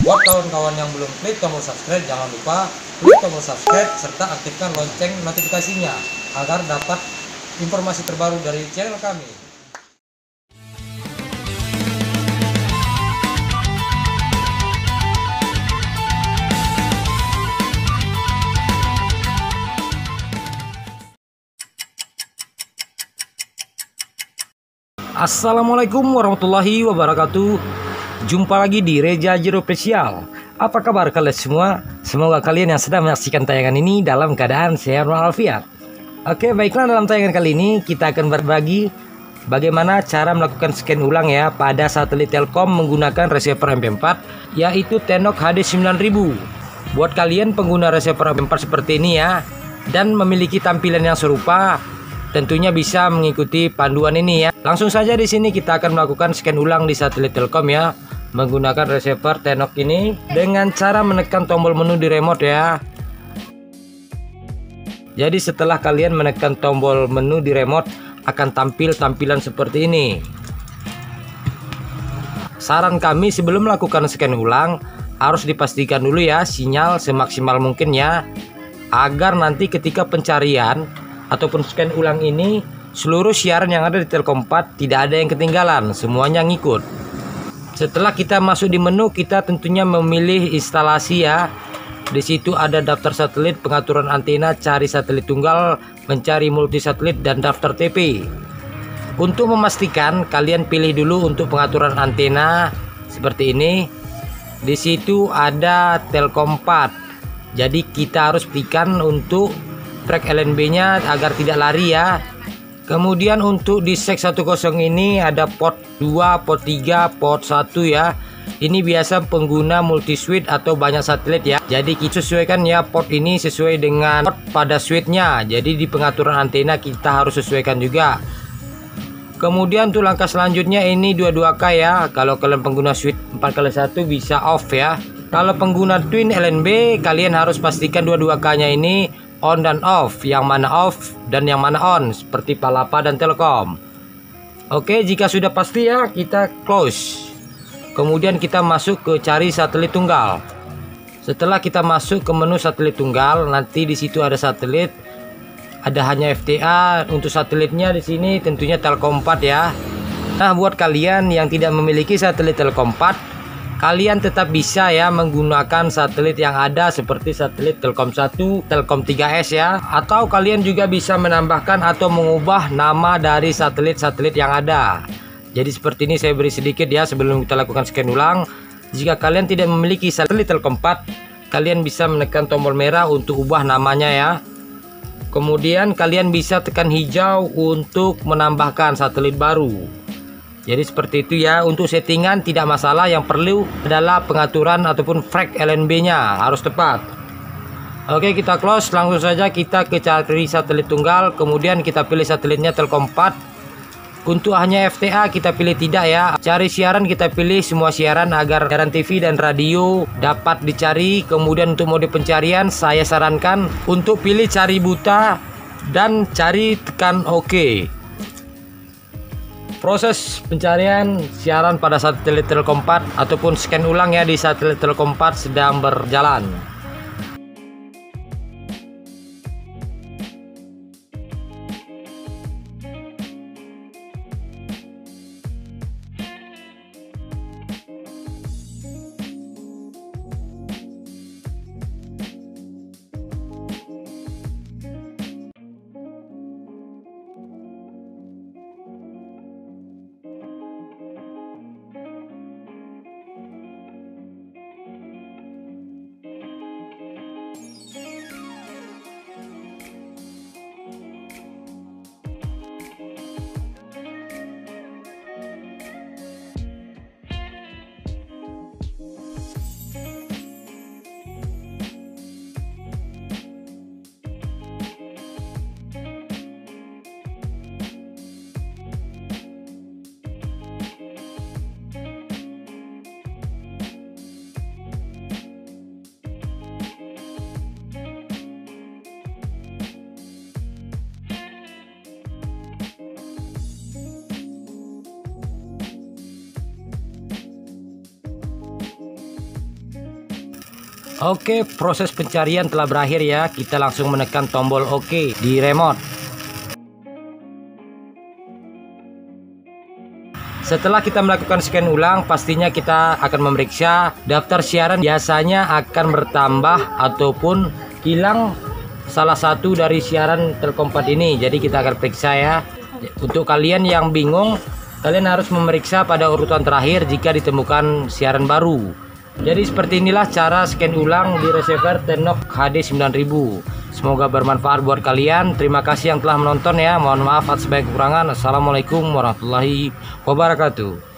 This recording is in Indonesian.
Buat kawan-kawan yang belum klik tombol subscribe, jangan lupa klik tombol subscribe serta aktifkan lonceng notifikasinya agar dapat informasi terbaru dari channel kami. Assalamualaikum warahmatullahi wabarakatuh. Jumpa lagi di Reza Jero Official. Apa kabar kalian semua? Semoga kalian yang sedang menyaksikan tayangan ini dalam keadaan sehat walafiat. Oke, baiklah, dalam tayangan kali ini kita akan berbagi bagaimana cara melakukan scan ulang ya pada satelit Telkom menggunakan receiver MP4, yaitu Tenok HD 9000. Buat kalian pengguna receiver MP4 seperti ini ya, dan memiliki tampilan yang serupa, tentunya bisa mengikuti panduan ini ya. Langsung saja di sini kita akan melakukan scan ulang di satelit Telkom ya, menggunakan receiver Tenok ini dengan cara menekan tombol menu di remote ya. Jadi setelah kalian menekan tombol menu di remote, akan tampil tampilan seperti ini. Saran kami sebelum melakukan scan ulang, harus dipastikan dulu ya sinyal semaksimal mungkin ya, agar nanti ketika pencarian ataupun scan ulang ini, seluruh siaran yang ada di Telkom 4 tidak ada yang ketinggalan, semuanya ngikut. Setelah kita masuk di menu, kita tentunya memilih instalasi ya. Di situ ada daftar satelit, pengaturan antena, cari satelit tunggal, mencari multi satelit, dan daftar TP. Untuk memastikan, kalian pilih dulu untuk pengaturan antena seperti ini. Di situ ada Telkom 4. Jadi kita harus pilihkan untuk track LNB-nya agar tidak lari ya. Kemudian untuk di sek 10 ini ada port 2, port 3, port 1 ya. Ini biasa pengguna multi suite atau banyak satelit ya. Jadi kita sesuaikan ya port ini sesuai dengan port pada suite-nya. Jadi di pengaturan antena kita harus sesuaikan juga. Kemudian untuk langkah selanjutnya ini 22K ya. Kalau kalian pengguna suite 4x1 bisa off ya. Kalau pengguna twin LNB, kalian harus pastikan 22K-nya ini on dan off, yang mana off dan yang mana on, seperti Palapa dan Telkom. Oke, jika sudah pasti ya, kita close. Kemudian kita masuk ke cari satelit tunggal. Setelah kita masuk ke menu satelit tunggal, nanti di situ ada satelit, ada hanya FTA. Untuk satelitnya di sini tentunya Telkom 4 ya. Nah, buat kalian yang tidak memiliki satelit Telkom 4, kalian tetap bisa ya menggunakan satelit yang ada seperti satelit Telkom 1, Telkom 3S ya. Atau kalian juga bisa menambahkan atau mengubah nama dari satelit-satelit yang ada. Jadi seperti ini saya beri sedikit ya sebelum kita lakukan scan ulang. Jika kalian tidak memiliki satelit Telkom 4, kalian bisa menekan tombol merah untuk ubah namanya ya. Kemudian kalian bisa tekan hijau untuk menambahkan satelit baru. Jadi seperti itu ya. Untuk settingan tidak masalah, yang perlu adalah pengaturan ataupun frek LNB-nya harus tepat. Oke, kita close. Langsung saja kita ke cari satelit tunggal. Kemudian kita pilih satelitnya Telkom 4. Untuk hanya FTA kita pilih tidak ya. Cari siaran kita pilih semua siaran agar siaran TV dan radio dapat dicari. Kemudian untuk mode pencarian saya sarankan untuk pilih cari buta dan cari tekan OK. Proses pencarian siaran pada satelit Telkom 4 ataupun scan ulang ya di satelit Telkom 4 sedang berjalan. Oke, proses pencarian telah berakhir ya. Kita langsung menekan tombol OK di remote. Setelah kita melakukan scan ulang, pastinya kita akan memeriksa daftar siaran. Biasanya akan bertambah ataupun hilang salah satu dari siaran Telkom4 ini. Jadi kita akan periksa ya. Untuk kalian yang bingung, kalian harus memeriksa pada urutan terakhir jika ditemukan siaran baru. Jadi seperti inilah cara scan ulang di receiver Tenok HD 9000. Semoga bermanfaat buat kalian. Terima kasih yang telah menonton ya. Mohon maaf atas segala kekurangan. Assalamualaikum warahmatullahi wabarakatuh.